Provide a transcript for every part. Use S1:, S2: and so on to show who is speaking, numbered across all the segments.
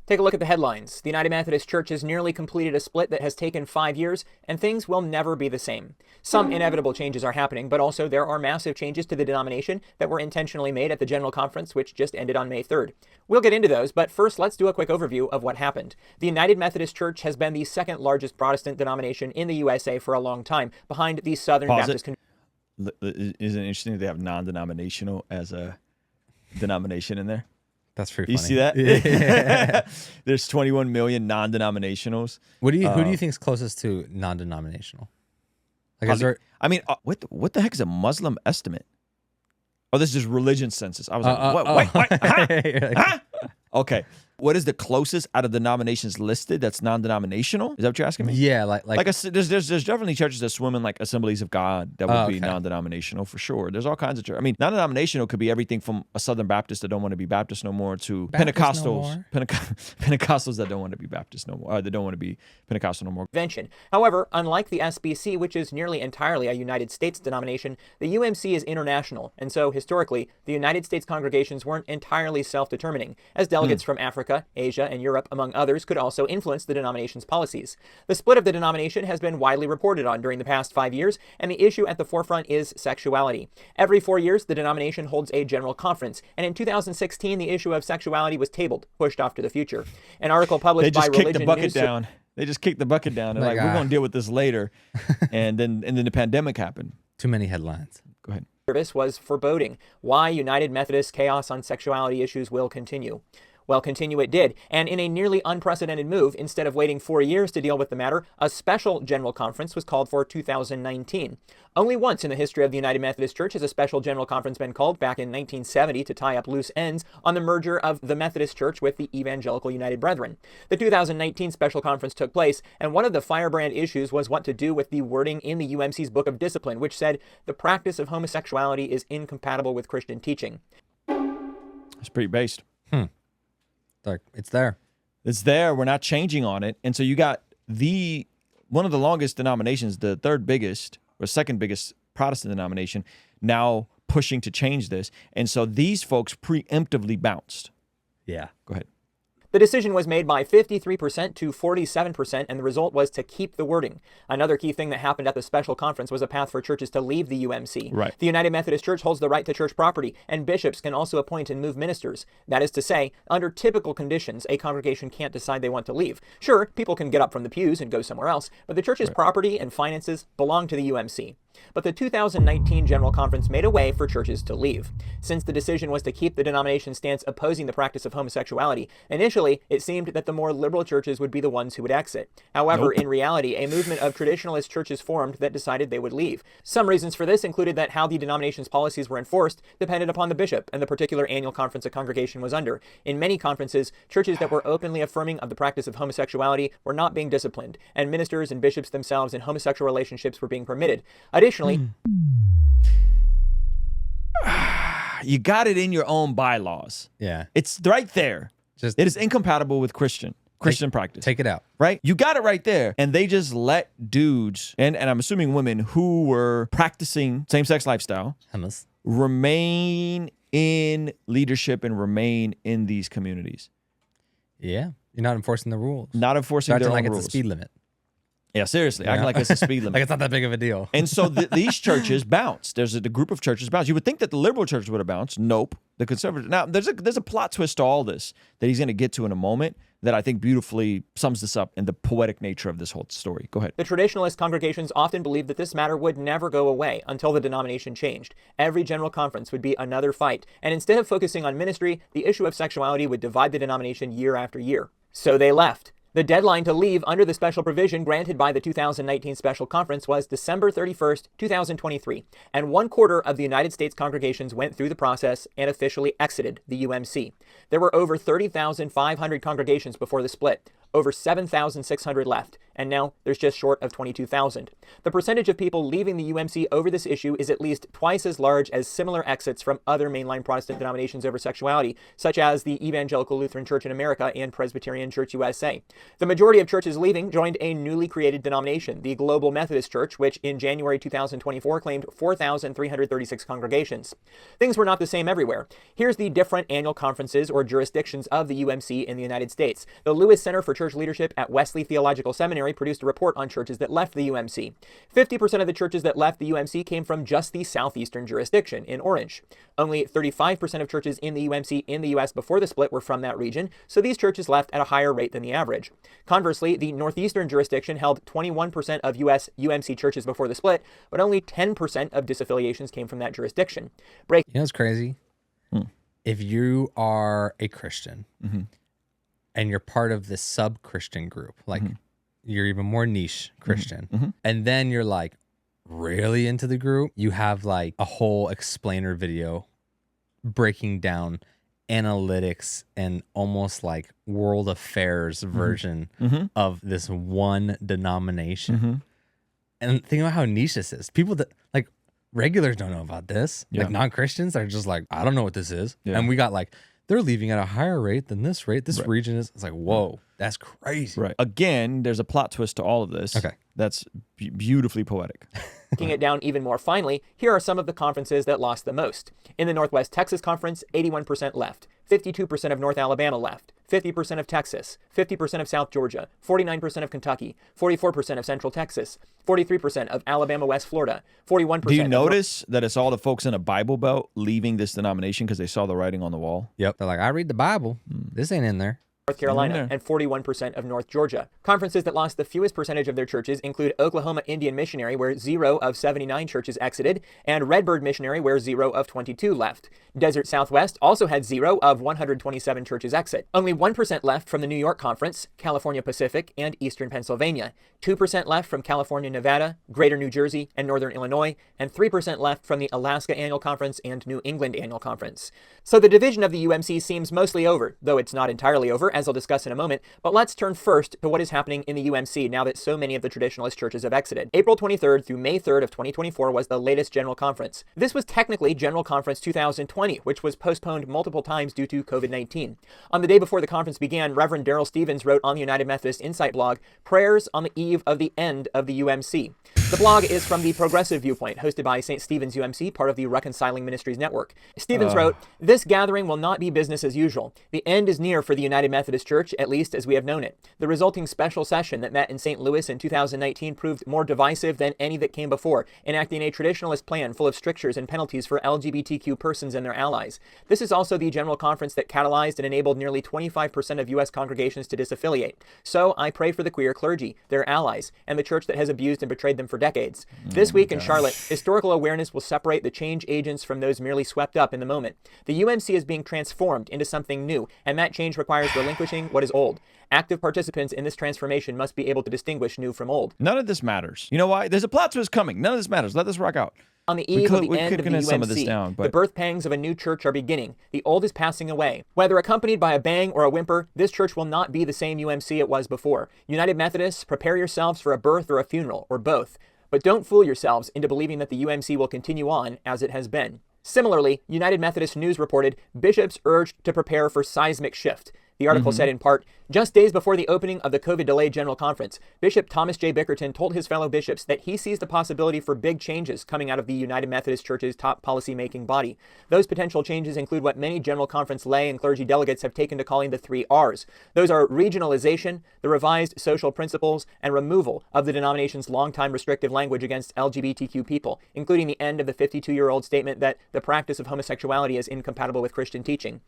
S1: Take a look at the headlines. The United Methodist Church has nearly completed a split that has taken 5 years, and things will never be the same. Some inevitable changes are happening, but also there are massive changes to the denomination that were intentionally made at the General Conference, which just ended on May 3rd. We'll get into those, but first let's do a quick overview of what happened. The United Methodist Church has been the second largest Protestant denomination in the USA for a long time, behind the Southern Baptist.
S2: Isn't it interesting that they have non-denominational as a denomination in there?
S3: That's pretty funny.
S2: You see that? Yeah. There's 21 million non-denominationals.
S3: Who do you think is closest to non-denominational? Like, is there?
S2: I mean, what the heck is a Muslim estimate? Oh, this is religion census. I was like, what? What? Huh? Huh? Okay. What is the closest out of denominations listed that's non-denominational? Is that what you're asking me?
S3: Yeah,
S2: there's definitely churches that swim in like Assemblies of God that would be non-denominational for sure. There's all kinds of churches. I mean, non-denominational could be everything from a Southern Baptist that don't want to be Baptist no more to Pentecostals, Pentecostals that don't want to be Baptist no more. That don't want to be Pentecostal no more.
S1: However, unlike the SBC, which is nearly entirely a United States denomination, the UMC is international, and so historically, the United States congregations weren't entirely self-determining, as delegates from Africa, Asia, and Europe, among others, could also influence the denomination's policies. The split of the denomination has been widely reported on during the past 5 years, and the issue at the forefront is sexuality. Every 4 years, the denomination holds a general conference, and in 2016, the issue of sexuality was tabled, pushed off to the future. An article published by Religion
S2: They just kicked the bucket down. They're like, we're going to deal with this later. and then the pandemic happened.
S3: Too many headlines.
S2: Go ahead.
S1: Service was foreboding. Why United Methodist chaos on sexuality issues will continue. Well, continue it did, and in a nearly unprecedented move, instead of waiting 4 years to deal with the matter, a special general conference was called for 2019. Only once in the history of the United Methodist Church has a special general conference been called, back in 1970, to tie up loose ends on the merger of the Methodist Church with the Evangelical United Brethren. The 2019 special conference took place, and one of the firebrand issues was what to do with the wording in the UMC's Book of Discipline, which said, the practice of homosexuality is incompatible with Christian teaching.
S2: It's pretty based.
S3: It's there.
S2: It's there. We're not changing on it. And so you got one of the longest denominations, the third biggest or second biggest Protestant denomination, now pushing to change this. And so these folks preemptively bounced.
S3: Yeah.
S2: Go ahead.
S1: The decision was made by 53% to 47%, and the result was to keep the wording. Another key thing that happened at the special conference was a path for churches to leave the UMC.
S2: Right.
S1: The United Methodist Church holds the right to church property, and bishops can also appoint and move ministers. That is to say, under typical conditions, a congregation can't decide they want to leave. Sure, people can get up from the pews and go somewhere else, but the church's property and finances belong to the UMC. But the 2019 General Conference made a way for churches to leave. Since the decision was to keep the denomination's stance opposing the practice of homosexuality, initially it seemed that the more liberal churches would be the ones who would exit. However, in reality, a movement of traditionalist churches formed that decided they would leave. Some reasons for this included that how the denomination's policies were enforced depended upon the bishop and the particular annual conference a congregation was under. In many conferences, churches that were openly affirming of the practice of homosexuality were not being disciplined, and ministers and bishops themselves in homosexual relationships were being permitted. Additionally,
S2: you got it in your own bylaws.
S3: Yeah.
S2: It's right there. It is incompatible with Christian practice.
S3: Take it out.
S2: Right? You got it right there. And they just let dudes, and I'm assuming women who were practicing same-sex lifestyle, remain in leadership and remain in these communities.
S3: Yeah. You're not enforcing the rules.
S2: Not enforcing their own rules.
S3: It's a speed limit.
S2: Yeah, seriously. Acting like it's a speed limit.
S3: Like it's not that big of a deal.
S2: And so these churches bounced. The group of churches bounced. You would think that the liberal church would have bounced. Nope. The conservative. Now, there's a plot twist to all this that he's going to get to in a moment that I think beautifully sums this up in the poetic nature of this whole story. Go ahead.
S1: The traditionalist congregations often believed that this matter would never go away until the denomination changed. Every general conference would be another fight. And instead of focusing on ministry, the issue of sexuality would divide the denomination year after year. So they left. The deadline to leave under the special provision granted by the 2019 special conference was December 31st, 2023, and 1/4 of the United States congregations went through the process and officially exited the UMC. There were over 30,500 congregations before the split. Over 7,600 left, and now there's just short of 22,000. The percentage of people leaving the UMC over this issue is at least twice as large as similar exits from other mainline Protestant denominations over sexuality, such as the Evangelical Lutheran Church in America and Presbyterian Church USA. The majority of churches leaving joined a newly created denomination, the Global Methodist Church, which in January 2024 claimed 4,336 congregations. Things were not the same everywhere. Here's the different annual conferences or jurisdictions of the UMC in the United States. The Lewis Center for Church Leadership at Wesley Theological Seminary produced a report on churches that left the UMC. 50% of the churches that left the UMC came from just the southeastern jurisdiction in orange. Only 35% of churches in the UMC in the U.S. before the split were from that region, so these churches left at a higher rate than the average. Conversely, the northeastern jurisdiction held 21% of U.S. UMC churches before the split, but only 10% of disaffiliations came from that jurisdiction.
S3: You know what's crazy? If you are a Christian and you're part of this sub-Christian group, like you're even more niche Christian, and then you're like really into the group, you have like a whole explainer video breaking down analytics and almost like world affairs version of this one denomination. And think about how niche this is. People that like regulars don't know about this. Like non-Christians are just like, I don't know what this is. And we got like, they're leaving at a higher rate than this rate. This region is, it's like, whoa, that's crazy.
S2: Right. Again, there's a plot twist to all of this.
S3: Okay.
S2: That's beautifully poetic.
S1: Breaking it down even more finely, here are some of the conferences that lost the most. In the Northwest Texas Conference, 81% left. 52% of North Alabama left. 50% of Texas, 50% of South Georgia, 49% of Kentucky, 44% of Central Texas, 43% of Alabama West Florida, 41%.
S2: Do you notice that it's all the folks in a Bible Belt leaving this denomination because they saw the writing on the wall?
S3: Yep. They're like, I read the Bible. This ain't in there.
S1: North Carolina, and 41% of North Georgia. Conferences that lost the fewest percentage of their churches include Oklahoma Indian Missionary, where 0 of 79 churches exited, and Redbird Missionary, where 0 of 22 left. Desert Southwest also had 0 of 127 churches exit. Only 1% left from the New York Conference, California Pacific, and Eastern Pennsylvania. 2% left from California, Nevada, Greater New Jersey, and Northern Illinois, and 3% left from the Alaska Annual Conference and New England Annual Conference. So the division of the UMC seems mostly over, though it's not entirely over, as I'll discuss in a moment, but let's turn first to what is happening in the UMC now that so many of the traditionalist churches have exited. April 23rd through May 3rd of 2024 was the latest General Conference. This was technically General Conference 2020, which was postponed multiple times due to COVID-19. On the day before the conference began, Reverend Daryl Stevens wrote on the United Methodist Insight blog, "Prayers on the eve of the end of the UMC." The blog is from the Progressive Viewpoint, hosted by St. Stephen's UMC, part of the Reconciling Ministries Network. Stevens wrote, "This gathering will not be business as usual. The end is near for the United Methodist Church, at least as we have known it. The resulting special session that met in St. Louis in 2019 proved more divisive than any that came before, enacting a traditionalist plan full of strictures and penalties for LGBTQ persons and their allies. This is also the General Conference that catalyzed and enabled nearly 25% of U.S. congregations to disaffiliate. So I pray for the queer clergy, their allies, and the church that has abused and betrayed them for decades. This week in Charlotte, historical awareness will separate the change agents from those merely swept up in the moment. The UMC is being transformed into something new, and that change requires relinquishing what is old. Active participants in this transformation must be able to distinguish new from old."
S2: None of this matters. You know why? There's a plot twist coming. None of this matters. Let this rock out.
S1: On the eve of the end of the UMC,
S2: some of this down,
S1: the birth pangs of a new church are beginning. The old is passing away. Whether accompanied by a bang or a whimper, this church will not be the same UMC it was before. United Methodists, prepare yourselves for a birth or a funeral, or both. But don't fool yourselves into believing that the UMC will continue on as it has been. Similarly, United Methodist News reported, bishops urged to prepare for seismic shift. The article said in part, just days before the opening of the COVID-delayed General Conference, Bishop Thomas J. Bickerton told his fellow bishops that he sees the possibility for big changes coming out of the United Methodist Church's top policy-making body. Those potential changes include what many General Conference lay and clergy delegates have taken to calling the 3 R's. Those are regionalization, the revised social principles, and removal of the denomination's longtime restrictive language against LGBTQ people, including the end of the 52-year-old statement that the practice of homosexuality is incompatible with Christian teaching.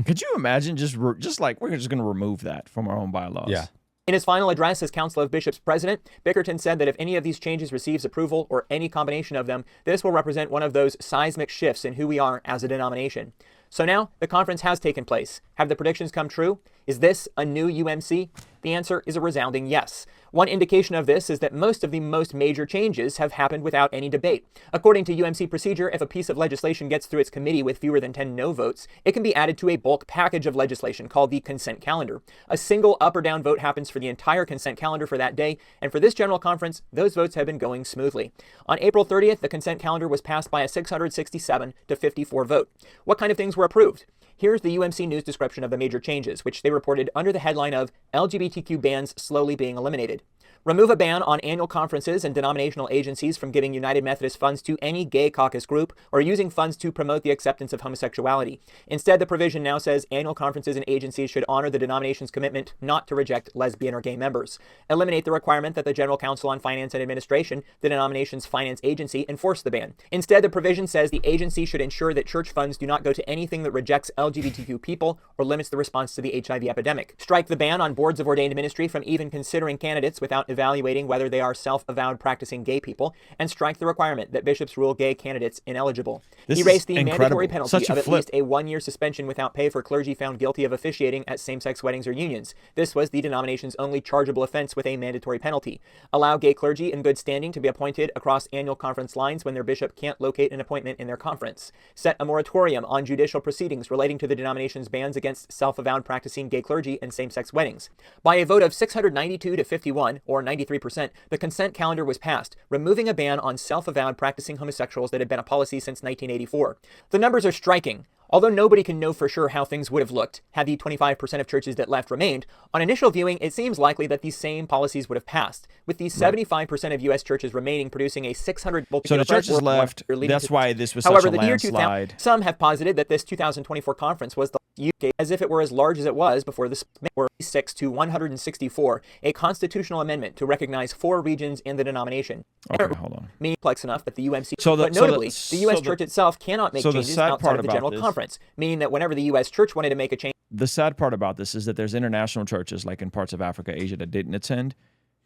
S2: Could you imagine just like we're just going to remove that from our own bylaws?
S3: Yeah.
S1: In his final address as Council of Bishops president, Bickerton said that if any of these changes receives approval, or any combination of them, this will represent one of those seismic shifts in who we are as a denomination. So now, the conference has taken place. Have the predictions come true? Is this a new UMC? The answer is a resounding yes. One indication of this is that most of the most major changes have happened without any debate. According to UMC procedure, if a piece of legislation gets through its committee with fewer than 10 no votes, it can be added to a bulk package of legislation called the consent calendar. A single up or down vote happens for the entire consent calendar for that day, and for this General Conference, those votes have been going smoothly. On April 30th, the consent calendar was passed by a 667 to 54 vote. What kind of things were approved? Here's the UMC News description of the major changes, which they reported under the headline of LGBTQ bans slowly being eliminated. Remove a ban on annual conferences and denominational agencies from giving United Methodist funds to any gay caucus group or using funds to promote the acceptance of homosexuality. Instead, the provision now says annual conferences and agencies should honor the denomination's commitment not to reject lesbian or gay members. Eliminate the requirement that the General Council on Finance and Administration, the denomination's finance agency, enforce the ban. Instead, the provision says the agency should ensure that church funds do not go to anything that rejects LGBTQ people or limits the response to the HIV epidemic. Strike the ban on boards of ordained ministry from even considering candidates without evaluating whether they are self-avowed practicing gay people, and strike the requirement that bishops rule gay candidates ineligible. Erase the mandatory penalty of at least a 1-year suspension without pay for clergy found guilty of officiating at same-sex weddings or unions. This was the denomination's only chargeable offense with a mandatory penalty. Allow gay clergy in good standing to be appointed across annual conference lines when their bishop can't locate an appointment in their conference. Set a moratorium on judicial proceedings relating to the denomination's bans against self-avowed practicing gay clergy and same-sex weddings. By a vote of 692 to 51, or 93%, the consent calendar was passed, removing a ban on self-avowed practicing homosexuals that had been a policy since 1984. The numbers are striking. Although nobody can know for sure how things would have looked had the 25% of churches that left remained, on initial viewing, it seems likely that these same policies would have passed, with the 75% of U.S. churches remaining producing a 600
S2: So the churches left. That's why this was
S1: However,
S2: such a
S1: the year
S2: landslide.
S1: 2000, some have posited that this 2024 conference was the UK as if it were as large as it was before the were 6 to 164, a constitutional amendment to recognize 4 regions in the denomination.
S2: Okay, hold on.
S1: Meaning complex enough that the UMC,
S2: So
S1: but notably, the U.S. church itself cannot make changes outside of the General Conference, meaning that whenever the U.S. church wanted to make a change.
S2: The sad part about this is that there's international churches, like in parts of Africa, Asia, that didn't attend,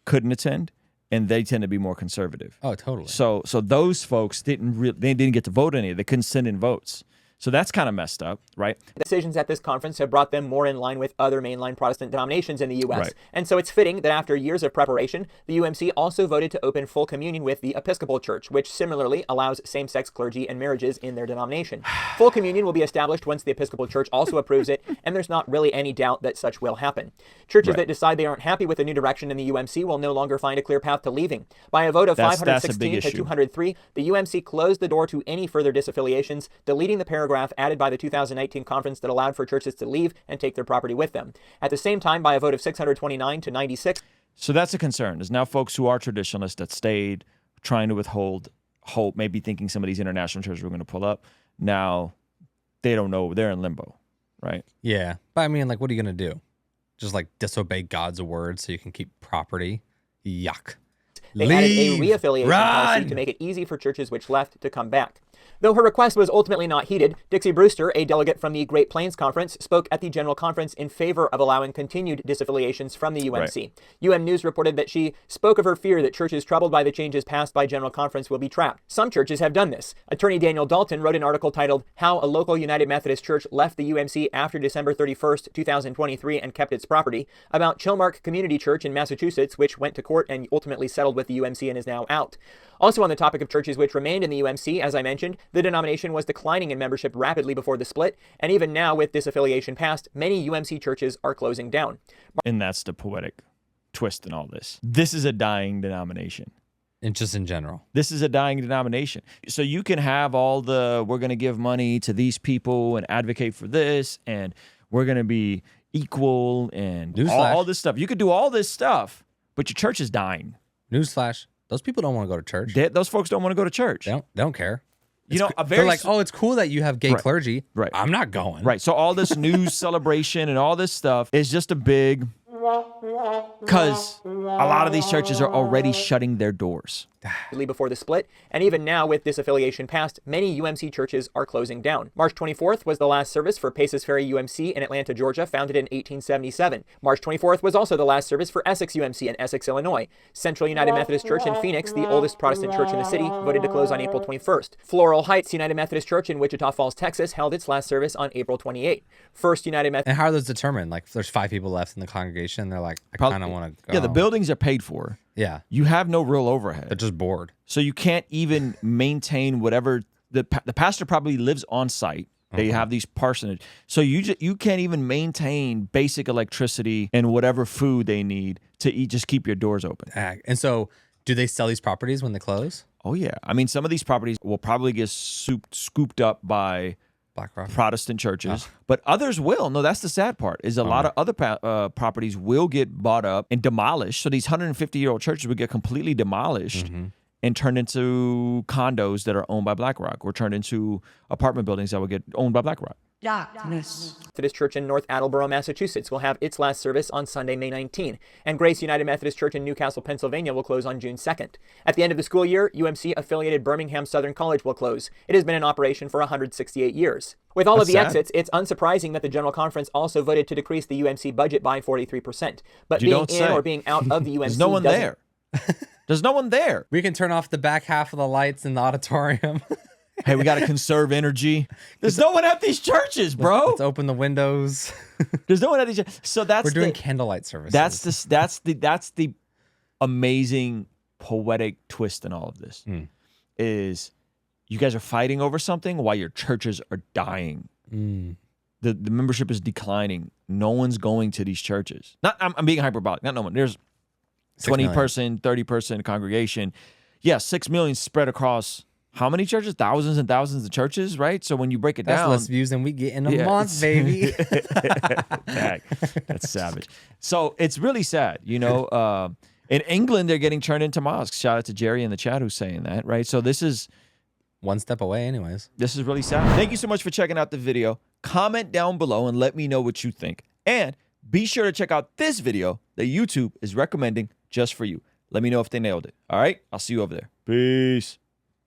S2: couldn't attend, and they tend to be more conservative.
S3: Oh, totally.
S2: So those folks they didn't get to vote any. They couldn't send in votes. So that's kind of messed up, right?
S1: Decisions at this conference have brought them more in line with other mainline Protestant denominations in the U.S.
S2: Right.
S1: And so it's fitting that after years of preparation, the UMC also voted to open full communion with the Episcopal Church, which similarly allows same-sex clergy and marriages in their denomination. Full communion will be established once the Episcopal Church also approves it, and there's not really any doubt that such will happen. Churches that decide they aren't happy with the new direction in the UMC will no longer find a clear path to leaving. By a vote of 516 to 203, the UMC closed the door to any further disaffiliations, deleting the paragraph added by the 2019 conference that allowed for churches to leave and take their property with them. At the same time, by a vote of 629 to 96.
S2: So that's a concern. There's now folks who are traditionalists that stayed, trying to withhold hope, maybe thinking some of these international churches were going to pull up. Now they don't know. They're in limbo, right?
S3: Yeah. But I mean, like, what are you going to do? Just like disobey God's word so you can keep property? Yuck.
S1: They added a reaffiliation policy to make it easy for churches which left to come back. Though her request was ultimately not heeded, Dixie Brewster, a delegate from the Great Plains Conference, spoke at the General Conference in favor of allowing continued disaffiliations from the UMC. Right. UM News reported that she spoke of her fear that churches troubled by the changes passed by General Conference will be trapped. Some churches have done this. Attorney Daniel Dalton wrote an article titled, "How a Local United Methodist Church Left the UMC After December 31st, 2023 and Kept Its Property," about Chilmark Community Church in Massachusetts, which went to court and ultimately settled with the UMC and is now out. Also on the topic of churches which remained in the UMC, as I mentioned, the denomination was declining in membership rapidly before the split, and even now with disaffiliation passed, many UMC churches are closing down.
S2: And that's the poetic twist in all this. This is a dying denomination.
S3: And just in general.
S2: This is a dying denomination. So you can have all the, we're going to give money to these people and advocate for this, and we're going to be equal and all this stuff. You could do all this stuff, but your church is dying.
S3: Newsflash. Those people don't want to go to church.
S2: Those folks don't want to go to church.
S3: They don't care.
S2: They're
S3: like, oh, it's cool that you have gay clergy.
S2: Right.
S3: I'm not going.
S2: Right. So all this news celebration and all this stuff is just a big, because a lot of these churches are already shutting their doors.
S1: Before the split, and even now with disaffiliation passed, many UMC churches are closing down. March 24th was the last service for Paces Ferry UMC in Atlanta, Georgia, founded in 1877. March 24th was also the last service for Essex UMC in Essex, Illinois. Central United Methodist Church in Phoenix, the oldest Protestant church in the city, voted to close on April 21st. Floral Heights United Methodist Church in Wichita Falls, Texas, held its last service on April 28th. First United Methodist.
S3: And how are those determined? Like, if there's 5 people left in the congregation, they're like, like, I kind of want to go.
S2: Yeah, the buildings are paid for.
S3: Yeah.
S2: You have no real overhead.
S3: They're just bored.
S2: So you can't even maintain whatever the pastor probably lives on site. They have these parsonage. So you can't even maintain basic electricity and whatever food they need to eat. Just keep your doors open.
S3: And so do they sell these properties when they close?
S2: Oh, yeah. I mean, some of these properties will probably get scooped up by
S3: BlackRock.
S2: Protestant churches, but others will. No, that's the sad part, is a lot of other properties will get bought up and demolished. So these 150-year-old churches will get completely demolished and turned into condos that are owned by BlackRock, or turned into apartment buildings that will get owned by BlackRock.
S4: Darkness.
S1: Methodist Church in North Attleboro, Massachusetts will have its last service on Sunday, May 19, and Grace United Methodist Church in Newcastle, Pennsylvania will close on June 2nd. At the end of the school year, UMC-affiliated Birmingham Southern College will close. It has been in operation for 168 years. With all of the exits, it's unsurprising that the General Conference also voted to decrease the UMC budget by 43%. But being in or being out of the UMC
S2: There's no one there. There's no one there.
S3: We can turn off the back half of the lights in the auditorium.
S2: Hey, we got to conserve energy. There's no one at these churches, bro.
S3: Let's open the windows.
S2: There's no one at these churches. So we're
S3: doing candlelight services.
S2: That's the amazing poetic twist in all of this. Is you guys are fighting over something while your churches are dying. The membership is declining. No one's going to these churches. I'm being hyperbolic. Not no one. There's 20-person, 30-person congregation. Yeah, 6 million spread across how many churches? Thousands and thousands of churches, right? So when you break it down,
S3: that's less views than we get in a month, baby.
S2: That's savage. So it's really sad, you know. In England, they're getting turned into mosques. Shout out to Jerry in the chat who's saying that, right? So this is
S3: one step away, anyways.
S2: This is really sad. Thank you so much for checking out the video. Comment down below and let me know what you think. And be sure to check out this video that YouTube is recommending just for you. Let me know if they nailed it. All right? I'll see you over there. Peace.